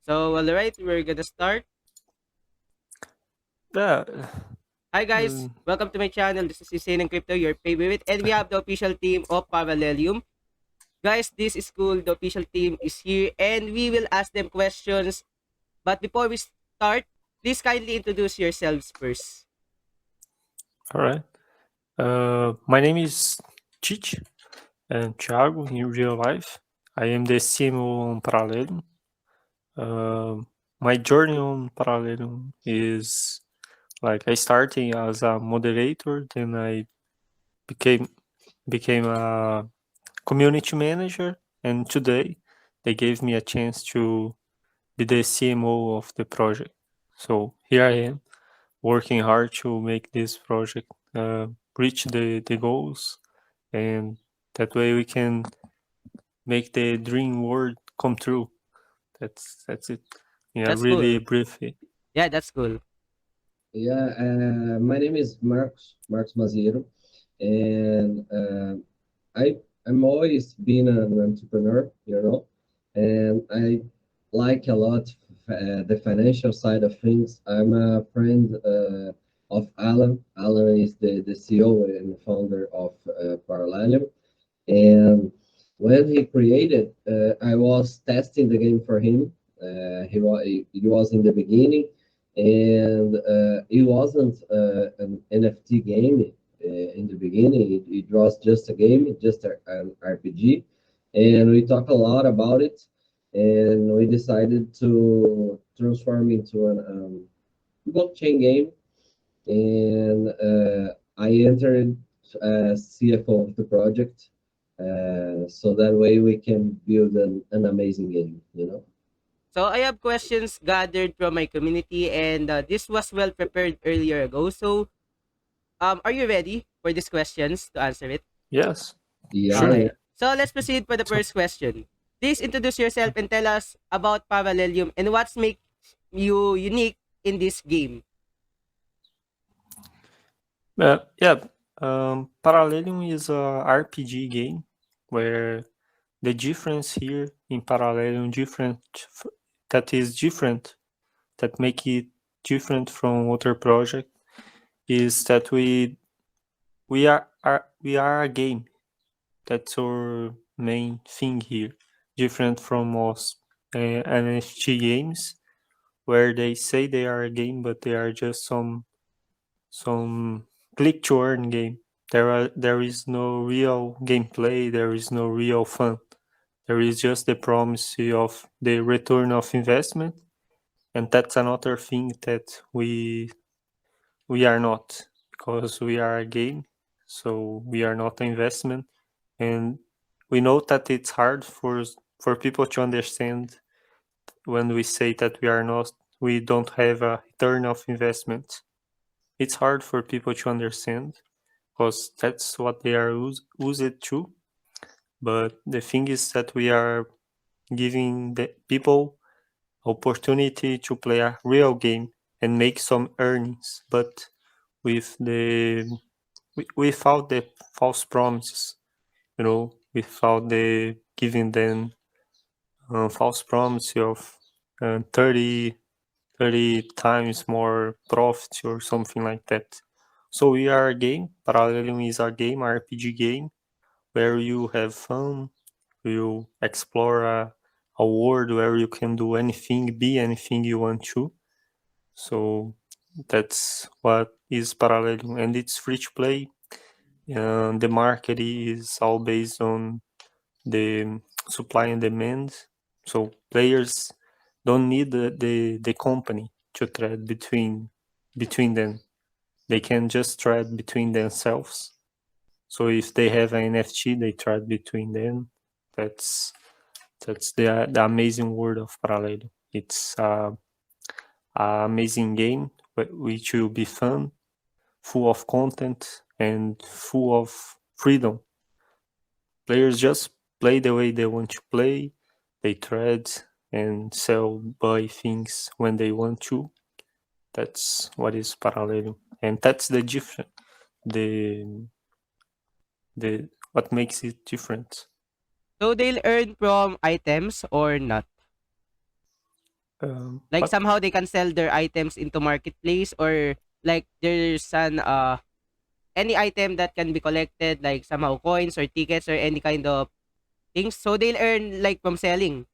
So, alright, we're gonna start. Yeah. Hi guys, mm, welcome to my channel. This is Hussein and Crypto, your favorite, and we have the official team of Parallelium. Guys, this is cool. The official team is here, and we will ask them questions. But before we start, please kindly introduce yourselves first. all right. My name is Chich and Thiago in real life. I am the CMO on Parallelium. Uh, my journey on Parallelium is like I started as a moderator, then I became became a community manager, and today they gave me a chance to be the CMO of the project. So here I am working hard to make this project reach the goals, and that way we can make the dream world come true. That's it. Yeah, That's really cool. briefly. Yeah, that's cool. Yeah, my name is Marcos Maziero, and I'm always been an entrepreneur, and I like a lot the financial side of things. I'm a friend of Alan. Alan is the CEO and founder of Parallelium, and when he created, I was testing the game for him. He was in the beginning, and it wasn't an NFT game in the beginning. It was just a game, just an RPG, and we talked a lot about it, and we decided to transform into an blockchain game, and I entered as CFO of the project, so that way we can build an amazing game. So, I have questions gathered from my community, and this was well prepared earlier ago. So, are you ready for these questions to answer it? Yes, Yeah, sure. yeah. Alright. So, let's proceed for the So, first question. Please introduce yourself and tell us about Parallelium and what's make you unique in this game. yeah, Parallelium is a RPG game where the difference here in Parallelium that is different, that make it different from other project, is that we are a game. That's our main thing here. Different from most NFT games, where they say they are a game, but they are just some click to earn game. There is no real gameplay. There is no real fun. There is just the promise of the return of investment, and that's another thing that we are not, because we are a game, so we are not an investment, and we know that it's hard for people to understand when we say that we don't have a return of investment. It's hard for people to understand because that's what they are used to. But the thing is that we are giving the people opportunity to play a real game and make some earnings, but with without the false promises, without the giving them false promise of 30 times more profit or something like that. So we are a game. Parallelium is a game, RPG game, where you have fun, you explore a world where you can do anything, be anything you want to. So that's what is Parallelium, and it's free to play. The market is all based on the supply and demand. So players don't need the company to trade between them. They can just trade between themselves. So if they have an NFT, they trade between them. That's that's the amazing world of Parallel. It's a amazing game which will be fun, full of content, and full of freedom. Players just play the way they want to play. They trade and sell, buy things when they want to. That's what is Parallel, and that's the different. The what makes it different. So, they'll earn from items or not? Like What? somehow they can sell their items into marketplace, or like there's an any item that can be collected, like somehow coins or tickets or any kind of things. So they'll earn like from selling.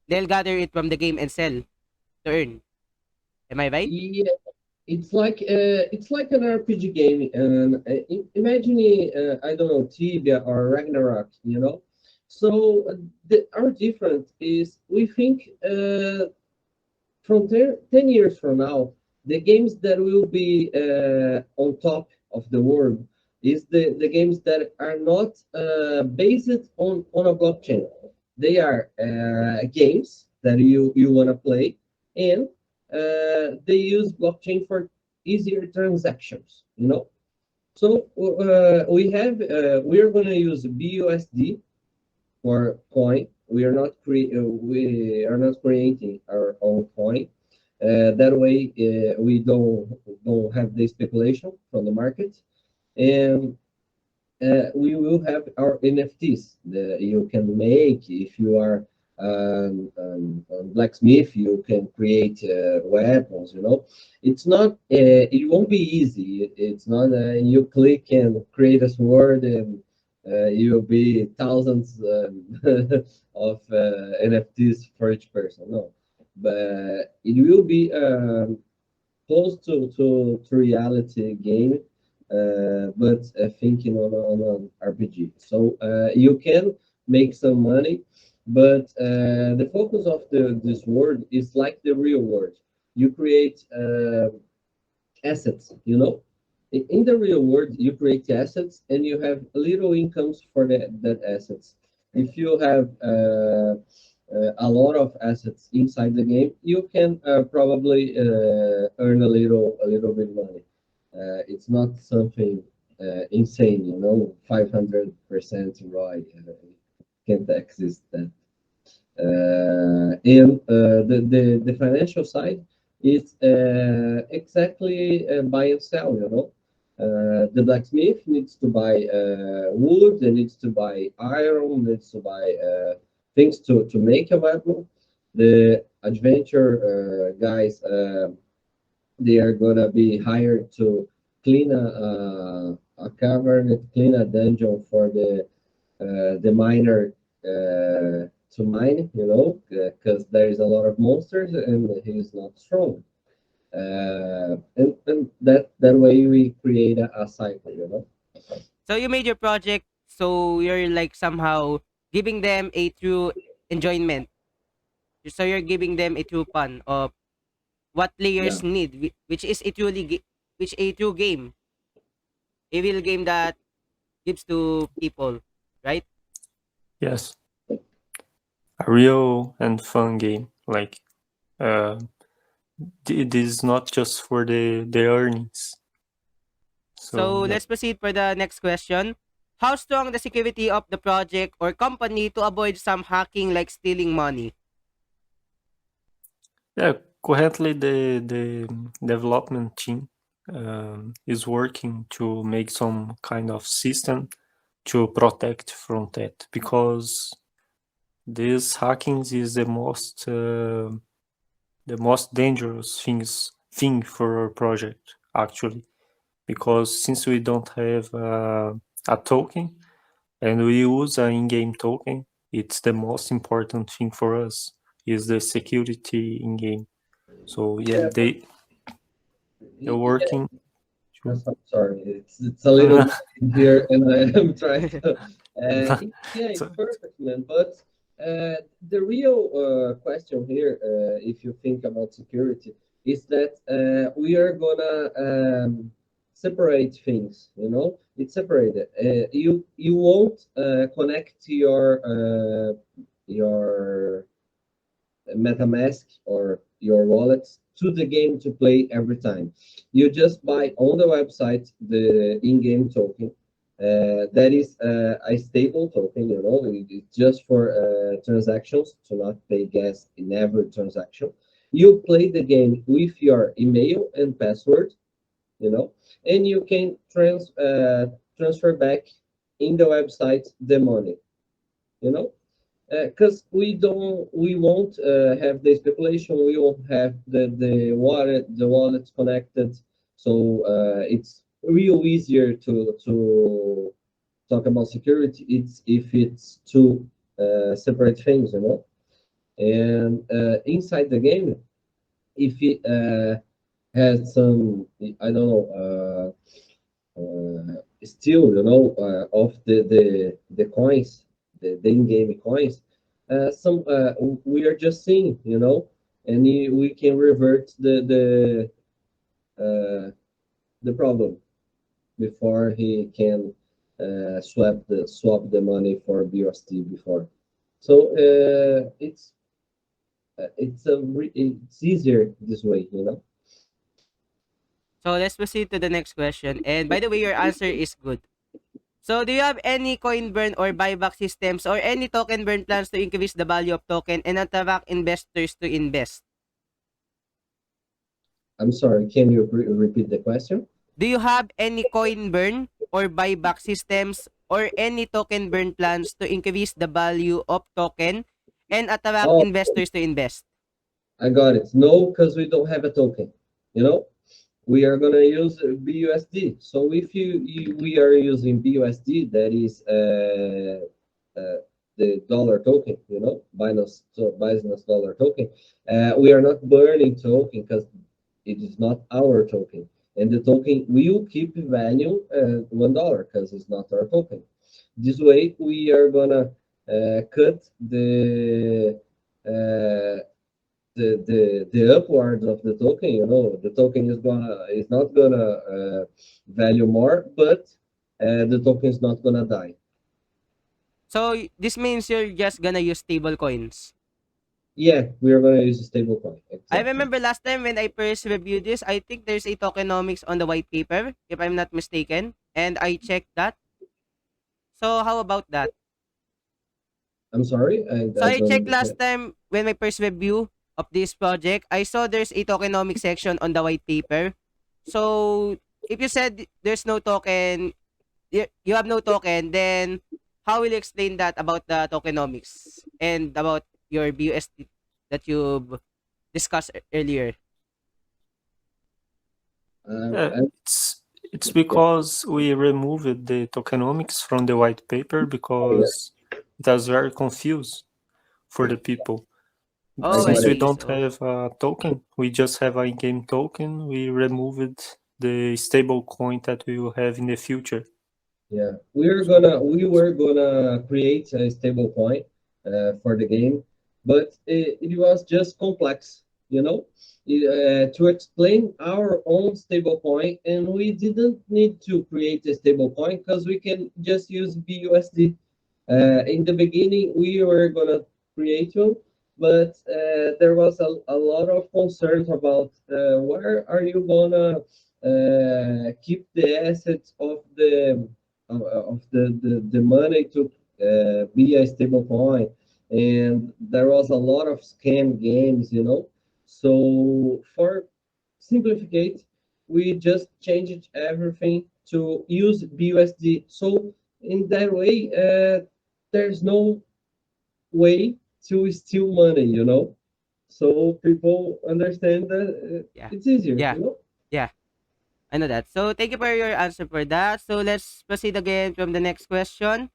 They'll gather it from the game and sell to earn. Am I right? Yeah, it's like an RPG game, and imagine I don't know, Tibia or Ragnarok, you know. So our difference is we think from 10 years from now, the games that will be on top of the world is the games that are not based on a blockchain. They are games that you want to play, and they use blockchain for easier transactions, you know. So we are going to use BUSD for coin. We are not creating our own coin. That way, we don't have the speculation from the market, and we will have our NFTs that you can make if you are a blacksmith. You can create weapons. You know, it's not. It won't be easy. It's not. You click and create a sword and you'll be thousands of NFTs for each person. No, but it will be close to reality game, but thinking on an RPG. So you can make some money, but the focus of this world is like the real world. You create assets, you know. In the real world, you create assets and you have little incomes for that assets. If you have a lot of assets inside the game, you can probably earn a little bit money. It's not something insane, you know. 500% ROI can't exist that. And the financial side is exactly buy and sell, you know. The blacksmith needs to buy wood, they needs to buy iron, needs to buy things to make a weapon. The adventure guys, they are gonna be hired to clean a cavern, clean a dungeon for the miner to mine, you know, because there is a lot of monsters and he's not strong. And that way we create a cycle, you know. So you made your project, so you're like somehow giving them a true enjoyment. So you're giving them a true fun of what Yeah, players need, which is a which a true game, a real game that gives to people, right? Yes, a real and fun game. Like uh, it is not just for the earnings. So So let's proceed for the next question. How strong the security of the project or company to avoid some hacking like stealing money? yeah, currently the development team is working to make some kind of system to protect from that, because this hacking is the most dangerous thing for our project, actually, because since we don't have a token and we use an in-game token, it's the most important thing for us is the security in game. So yeah, yeah, they're yeah. working to. I'm sorry, it's a little noisy here, and I am trying to. Yeah, it's So, perfect, man. But the real question here, if you think about security, is that we are gonna separate things. You know, it's separated. You won't connect your MetaMask or your wallets to the game to play every time. You just buy on the website the in-game token. That is a stable token, you know, it's just for transactions to not pay gas in every transaction. You play the game with your email and password, you know, and you can transfer back in the website the money, you know. because we won't have the speculation, we won't have the wallets connected, so it's real easier to talk about security. It's if it's two separate things, you know. And inside the game, if it has some, I don't know, still, you know, of the coins, the in-game coins, some we are just seeing, you know, and we can revert the problem before he can swap the money for BUSD before. So it's easier this way, you know. So let's proceed to the next question. And by the way, your answer is good. So do you have any coin burn or buyback systems or any token burn plans to increase the value of token and attract investors to invest? I'm sorry, can you repeat the question? Do you have any coin burn or buyback systems or any token burn plans to increase the value of token and attract Oh, investors to invest? I got it. No, because we don't have a token. You know, we are gonna use BUSD. So if we are using BUSD, that is the dollar token. You know, Binance dollar token. We are not burning token because it is not our token, and the token will keep value $1 because it's not our token. This way, we are gonna cut uh, the upwards of the token. You know, the token is not gonna value more, but the token is not gonna die. So this means you're just gonna use stable coins. Yeah, we are gonna use a stable coin. I Exactly. remember last time when I first reviewed this, I think there's a tokenomics on the white paper, if I'm not mistaken, and I checked that. So how about that? I'm sorry, So I I don't checked last understand. time when my first review of this project, I saw there's a tokenomics section on the white paper. So if you said there's no token, you have no token, then how will you explain that about the tokenomics and about your BUSD that you've discussed earlier? Yeah, I, it's yeah. because we removed the tokenomics from the white paper Oh yeah, because it was very confused for the people. I Oh, I Since got we it. see. don't So have a token, we just have a in-game token. We removed the stable coin that we will have in the future. Yeah, So we were gonna create a stable coin for the game, but it was just complex, you know, to explain our own stable coin, and we didn't need to create a stable coin because we can just use BUSD. In the beginning, we were gonna create one, but there was a lot of concerns about where are you gonna keep the assets of the money to be a stable coin, and there was a lot of scam games, you know. So for simplificate, we just changed everything to use BUSD. So in that way, there's no way to steal money, you know. So people understand that yeah. it's easier, Yeah. you know. Yeah. I know that. So thank you for your answer for that. So let's proceed again from the next question.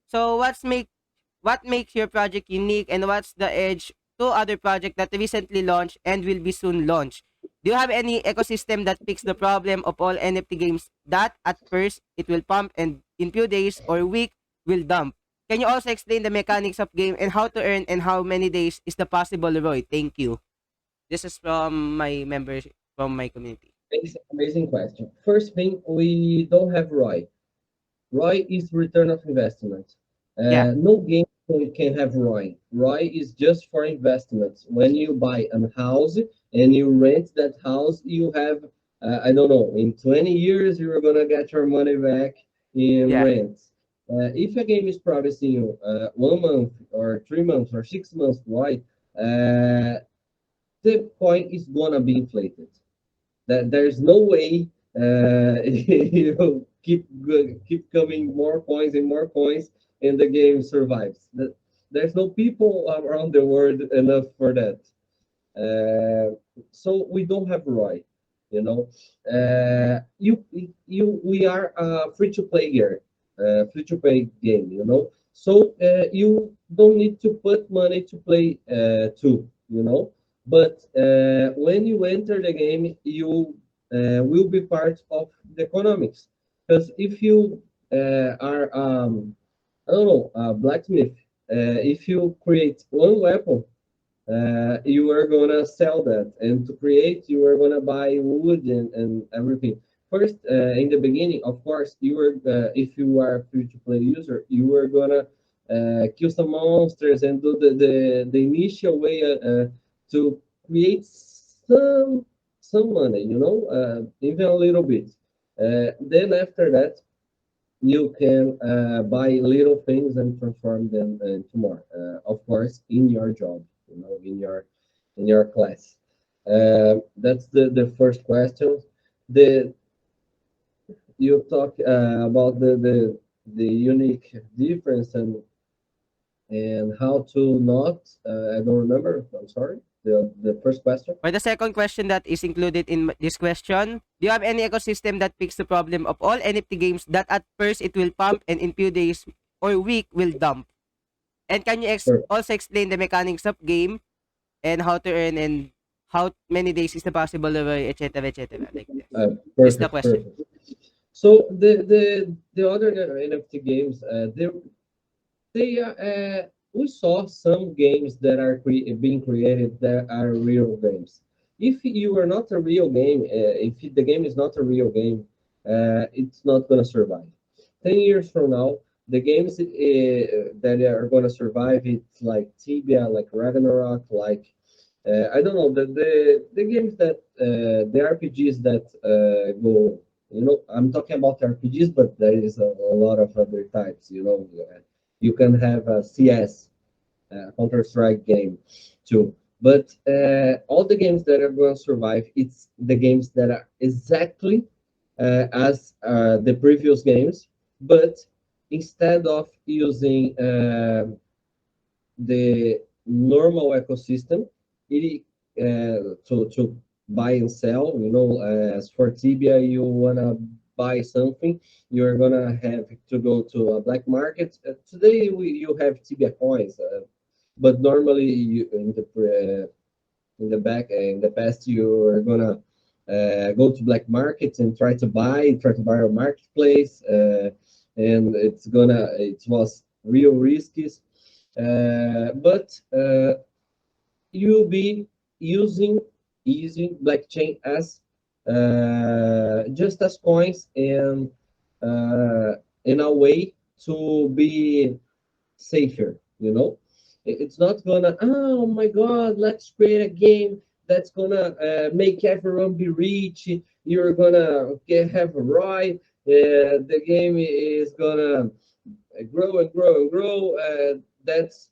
So what makes your project unique and what's the edge to other project that recently launched and will be soon launched? Do you have any ecosystem that fix the problem of all NFT games that at first it will pump and in few days or week will dump? Can you also explain the mechanics of game and how to earn and how many days is the possible ROI? Thank you. This is from my members from my community. Amazing question. First thing, we don't have ROI. ROI is return of investment. Yeah. No game can have ROI. ROI is just for investments. When you buy a house and you rent that house, you have, I don't know, in 20 years, you're going to get your money back in Yeah. rent. If a game is promising you 1 month or 3 months or 6 months ROI, the coin is going to be inflated. That there's no way keep coming more coins and more coins, and the game survives. there's no people around the world enough for that. So we don't have ROI, you know. We are a free to play here, free to play game, you know. So you don't need to put money to play too, you know. But when you enter the game, you will be part of the economics. Because if you are, I don't know, a blacksmith, if you create one weapon, you are gonna sell that, and to create you are gonna buy wood and everything. First, in the beginning, of course, you are if you are a free to play user, you are gonna kill some monsters and do the initial way to create some money, you know, even a little bit. Then after that you can buy little things and transform them into more. Of course, in your job, you know, in your class. That's the first question. The you talk about the unique difference and how to not. I don't remember. I'm sorry. The first question. For the second question that is included in this question, do you have any ecosystem that fix the problem of all NFT games that at first it will pump and in few days or week will dump? And can you Sure. also explain the mechanics of game and how to earn and how many days is the possible etc etc like this. This is the Perfect. question. Perfect. So the other NFT games, we saw some games that are being created that are real games. If you are not a real game, if the game is not a real game, it's not gonna survive. 10 years from now, the games that are gonna survive, it's like Tibia, like Ragnarok, like I don't know the games that the RPGs that go. You know, I'm talking about RPGs, but there is a lot of other types. You know, you can have a CS, Counter Strike game too. But all the games that are going to survive, it's the games that are exactly as the previous games, but instead of using the normal ecosystem, it to buy and sell. You know, as for Tibia, you wanna buy something, you're gonna have to go to a black market. Today, you have Tibia coins, but normally you in the back in the past you are gonna go to black markets and try to buy a marketplace, and it was real risky, but you'll be using blockchain as just as coins and in a way to be safer, you know. It's not gonna, oh my god, let's create a game that's gonna make everyone be rich. You're gonna have a right. The game is gonna grow and grow and grow. That's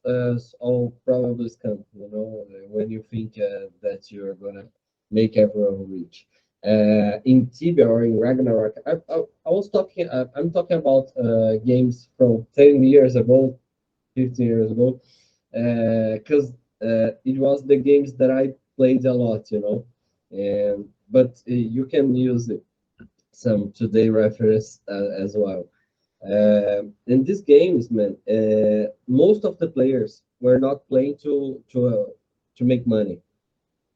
all probably scam, you know, when you think that you're gonna make everyone rich. In Tibia or in Ragnarok, I was talking, I'm talking about games from 10 years ago, 15 years ago, because it was the games that I played a lot, you know, and but you can use it, some today reference as well. In these games, man, most of the players were not playing to make money.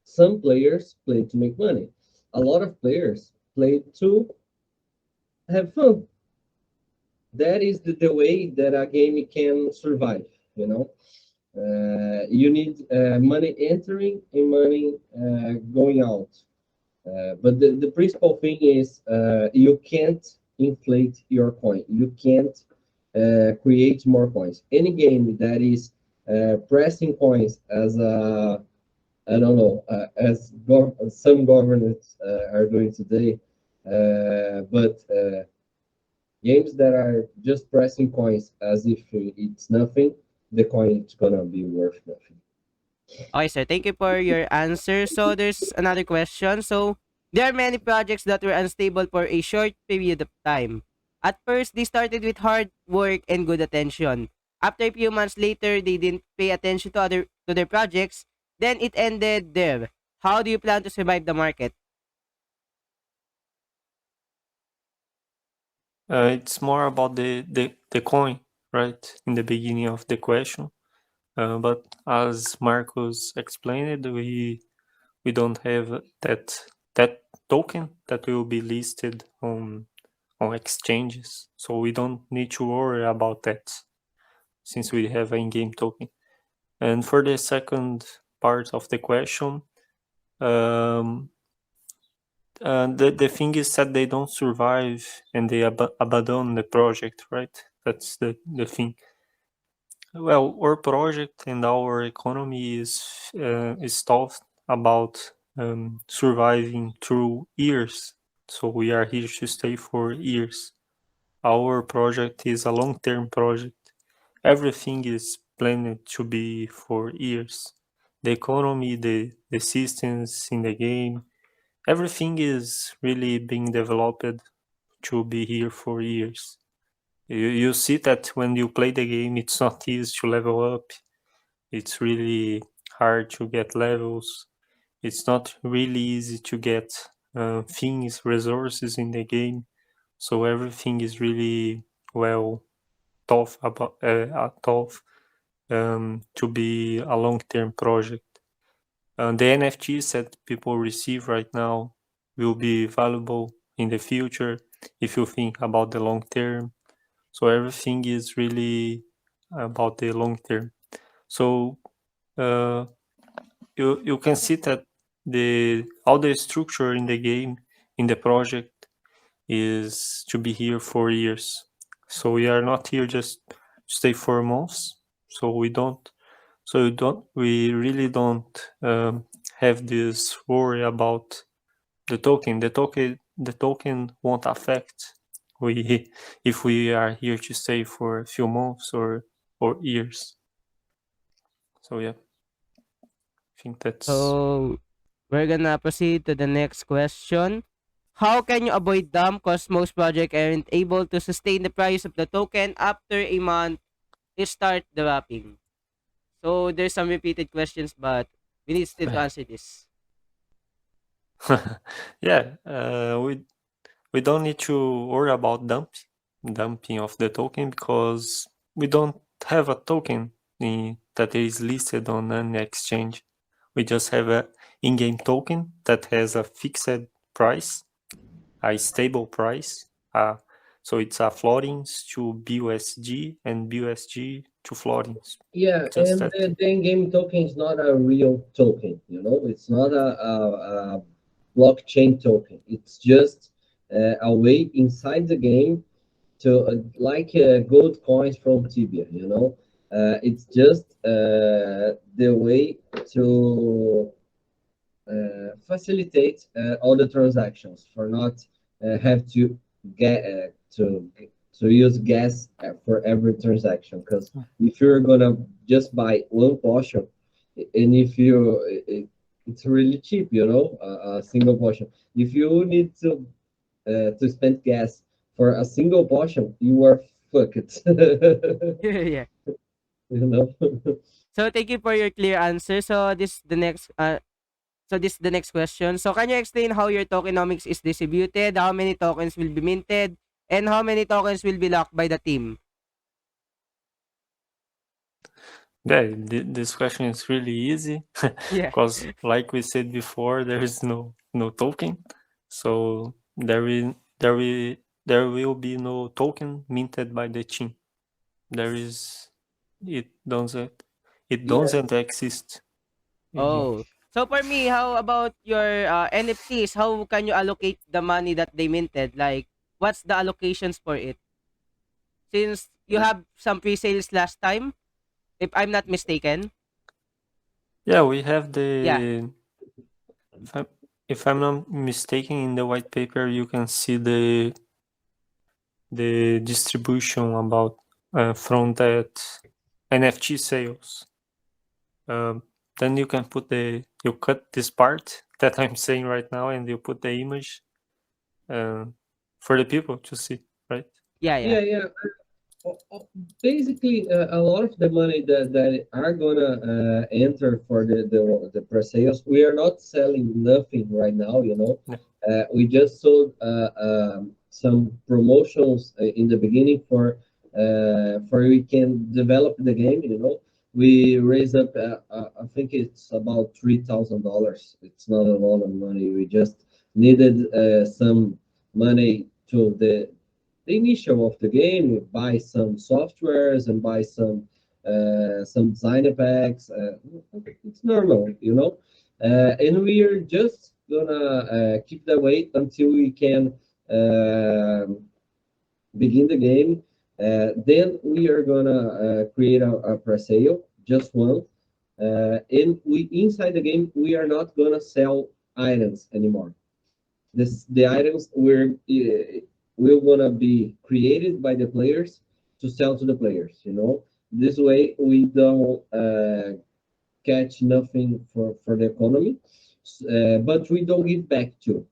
Some players played to make money. A lot of players played to have fun. That is the way that a game can survive. You know, you need money entering and money going out. But the principal thing is you can't inflate your coin. You can't create more coins. Any game that is pressing coins as a, I don't know, as some governments are doing today, but games that are just pressing coins as if it's nothing, the coin is gonna be worth nothing. Okay, sir. Thank you for your answer. So there's another question. So there are many projects that were unstable for a short period of time. At first, they started with hard work and good attention. After a few months later, they didn't pay attention to their projects. Then it ended there. How do you plan to survive the market? It's more about the coin, right? In the beginning of the question. But as Marcos explained, we don't have that token that will be listed on exchanges, so we don't need to worry about that since we have an in-game token. And for the second part of the question, the thing is that they don't survive and they abandon the project, right? That's the thing. Well, our project and our economy is thought about surviving through years. So we are here to stay for years. Our project is a long-term project. Everything is planned to be for years. The economy, the systems in the game, everything is really being developed to be here for years. You see that when you play the game, it's not easy to level up. It's really hard to get levels. It's not really easy to get things, resources in the game. So everything is really well tough about tough to be a long-term project. The NFTs that people receive right now will be valuable in the future if you think about the long term. So everything is really about the long term. So you can see that all the structure in the game, in the project, is to be here for years. So we are not here just to stay for months. So we really don't have this worry about the token. The token won't affect we if we are here to stay for a few months or years. So yeah, I think that's So we're gonna proceed to the next question. How can you avoid dump cause most projects aren't able to sustain the price of the token after a month they start dropping? So there's some repeated questions, but we need still to answer this. yeah. We don't need to worry about dumping of the token because we don't have a token that is listed on an exchange. We just have a in-game token that has a fixed price, a stable price. So it's a florins to BUSD and BUSD to florins. Yeah, Just and that. the in-game token is not a real token, you know, it's not a blockchain token. It's just a way inside the game to like gold coins from Tibia, you know. It's just the way to facilitate all the transactions for not have to get to use gas for every transaction. Because if you're gonna just buy one potion, and if it's really cheap, you know, a single potion. If you need to spend gas for a single potion, you are fucked. Yeah. You know. So thank you for your clear answer. So this is the next question. So can you explain how your tokenomics is distributed? How many tokens will be minted? And how many tokens will be locked by the team? Yeah, this question is really easy Yeah. because, like we said before, there is no token, so there will be no token minted by the team. There is it doesn't it Yeah, doesn't exist. Mhm. Oh. So for me, how about your NFTs? How can you allocate the money that they minted? Like, what's the allocations for it? Since you have some pre-sales last time, if I'm not mistaken. Yeah, we have Yeah. if I'm, if I'm not mistaken, in the white paper you can see the distribution about from that NFT sales. Um, then you can you cut this part that I'm saying right now, and you put the image uh, for the people to see, right? Yeah, yeah. yeah, yeah. Basically, a lot of the money that are gonna enter for the pre-sales, we are not selling nothing right now, you know. Yeah. We just sold some promotions in the beginning for we can develop the game, you know. We raised up, I think it's about $3,000. It's not a lot of money. We just needed some money to the initial of the game, buy some softwares and buy some design packs. It's normal, you know. And we are just gonna keep the wait until we can uh, begin the game. Then we are gonna create a pre-sale, just one. And we inside the game we are not gonna sell items anymore. The items will gonna be created by the players to sell to the players. You know, this way we don't catch nothing for the economy, but we don't give back to.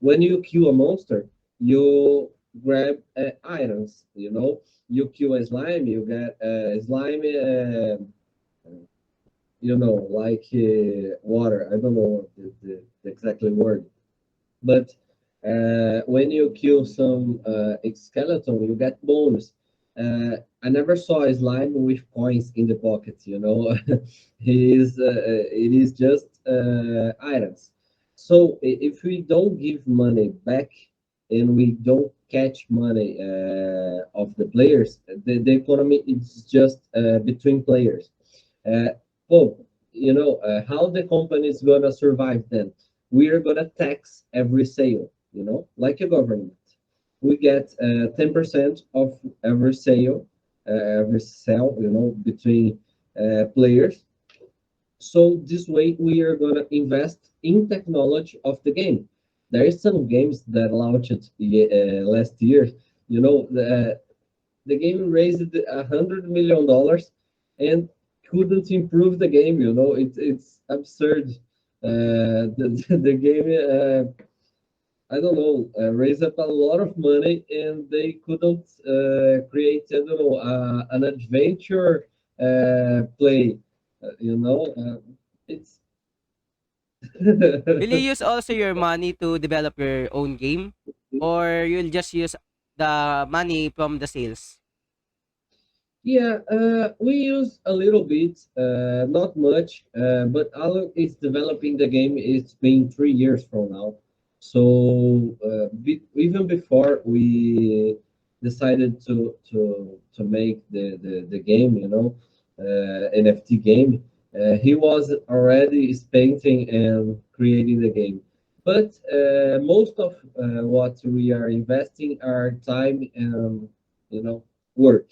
When you kill a monster, you grab items. You know, you kill a slime, you get a slime. You know, like water. I don't know what the exactly word, but when you kill some skeleton, you get bonus. I never saw a slime with coins in the pockets. You know, it is just items. So if we don't give money back and we don't catch money of the players, the economy is just between players. Uh, well, you know, how the company is gonna survive then? We are gonna tax every sale, you know, like a government. We get 10% of every sale, every sale, you know, between players. So this way we are gonna invest in technology of the game. There is some games that launched last year. You know, the game raised $100 million and couldn't improve the game. You know, it's absurd. The game, I don't know, raised up a lot of money and they couldn't create, I don't know, an adventure play. You know, it's Will you use also your money to develop your own game, or you'll just use the money from the sales? Yeah, we use a little bit, not much, but Alan is developing the game. It's been 3 years from now, so even before we decided to make the game, you know, NFT game, he was already painting and creating the game. But most of what we are investing are time and you know work.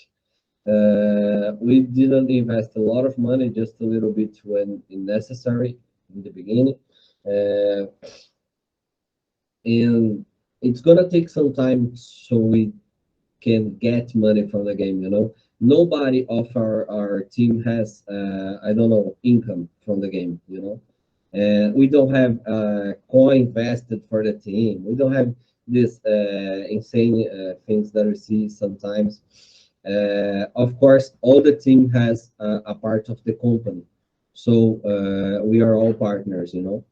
We didn't invest a lot of money, just a little bit when necessary in the beginning. Uh, and it's gonna take some time so we can get money from the game, you know. Nobody of our team has, I don't know, income from the game, you know. And we don't have coin vested for the team. We don't have this insane things that we see sometimes. Of course, all the team has a part of the company, so we are all partners, you know.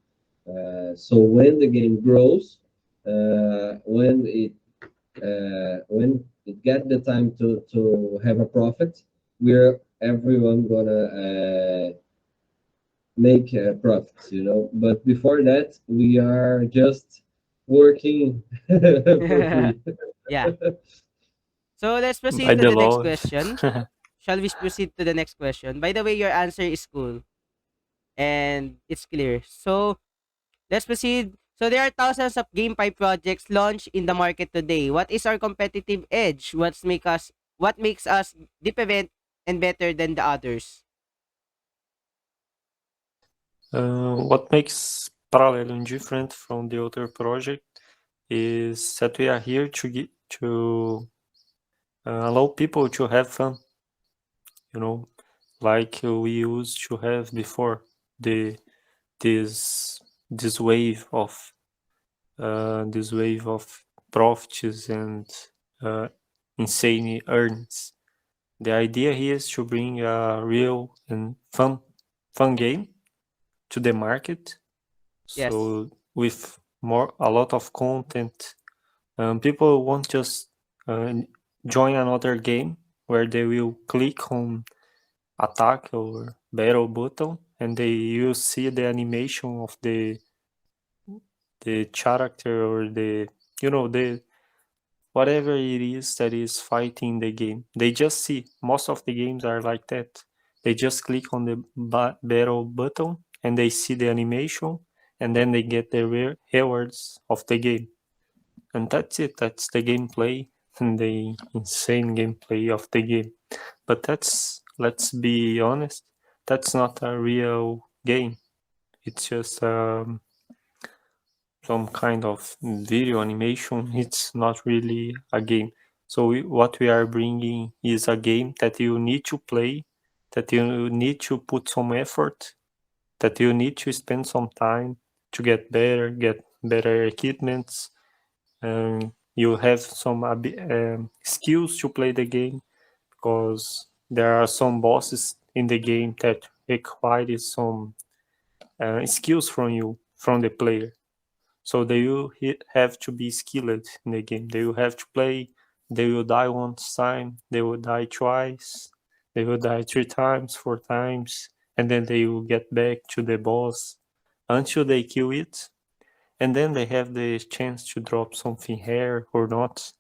So when the game grows, when it get the time to have a profit, we're everyone gonna make profits, you know. But before that, we are just working for free. Yeah. So let's By proceed to the the next law. question. Shall we proceed to the next question? By the way, your answer is cool and it's clear. So let's proceed. So there are thousands of GameFi projects launched in the market today. What is our competitive edge? What makes us different and better than the others? What makes Parallelium different from the other project is that we are here to allow people to have fun, you know, like we used to have before the this this wave of profits and uh, insane earnings. The idea here is to bring a real and fun game to the market. Yes. So with a lot of content, people won't just join another game where they will click on attack or battle button and they will see the animation of the character or the whatever it is that is fighting the game. They just see. Most of the games are like that. They just click on the battle button and they see the animation and then they get the rewards of the game. And that's it. That's the gameplay and the insane gameplay of the game. But let's be honest, that's not a real game. It's just some kind of video animation. It's not really a game. So what we are bringing is a game that you need to play, that you need to put some effort, that you need to spend some time to get better equipments. You have some skills to play the game because there are some bosses in the game that require some skills from you, from the player. So they will have to be skilled in the game. They will have to play. They will die one time. They will die twice. They will die 3 times, 4 times, and then they will get back to the boss until they kill it. And then they have the chance to drop something rare or not.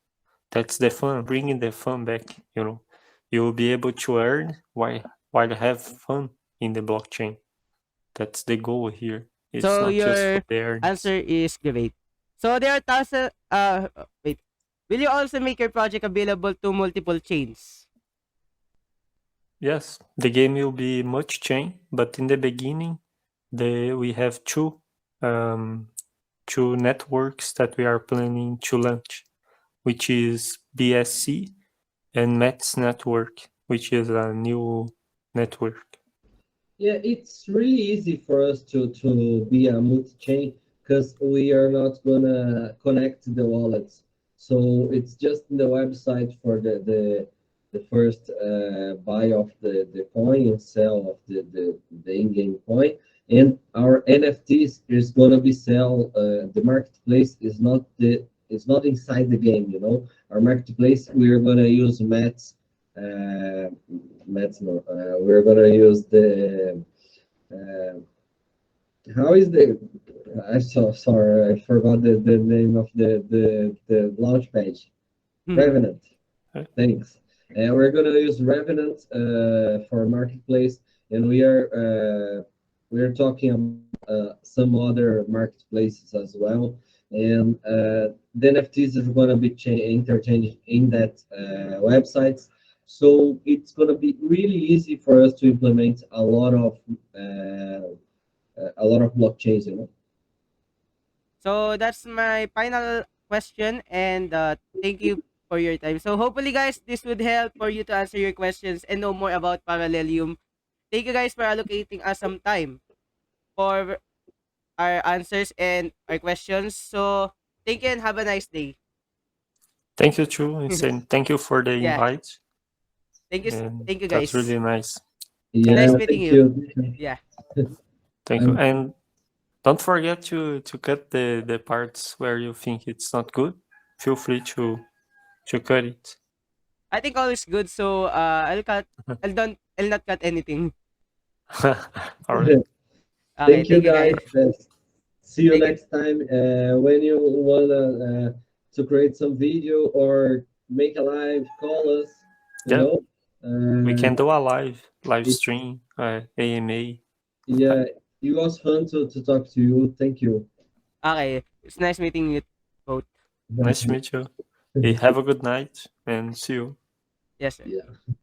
That's the fun, bringing the fun back. You will be able to earn while have fun in the blockchain. That's the goal here. It's So not just for your the earnings. answer is great. So there are thousands. Wait. Will you also make your project available to multiple chains? Yes, the game will be much chain, but in the beginning, we have um, two networks that we are planning to launch, which is BSC and METS network, which is a new network. Yeah, it's really easy for us to be a multi-chain because we are not gonna connect the wallets. So it's just the website for the first buy of the coin and sell of the in-game coin. And our NFTs is gonna be sell. The marketplace is not it's not inside the game. Our marketplace we are gonna use Mats. Mats, no. We're gonna use the uh, how is the I'm so sorry, I forgot the name of the launch page. Hmm. Revenant. Uh, Thanks. And we're gonna use Revenant for marketplace, and we're talking about some other marketplaces as well. And the NFTs is gonna be interchanged in that websites. So it's gonna be really easy for us to implement a lot of blockchains. So that's my final question, and thank you for your time. So hopefully, guys, this would help for you to answer your questions and know more about Parallelium. Thank you guys for allocating us some time for our answers and our questions. So thank you and have a nice day. Thank you, too, and thank you for the Yeah, invite. thank you, And thank you, that's guys. really nice. Yeah, Nice meeting thank you. you. Yeah, Thank you. I'm And don't forget to cut the parts where you think it's not good. Feel free to cut it. I think all is good. So I'll cut. I'll not cut anything. All right. Okay, Thank you, thank you, guys. guys. See you Thank you. next time. When you wanna to create some video or make a live, call us. You Yeah, know, we can uh, do a live it, stream, AMA. yeah, it was fun to talk to you. Thank you. Okay, it's nice meeting you both. Nice to meet you. Hey, have a good night and see you. Yes, sir. Yeah.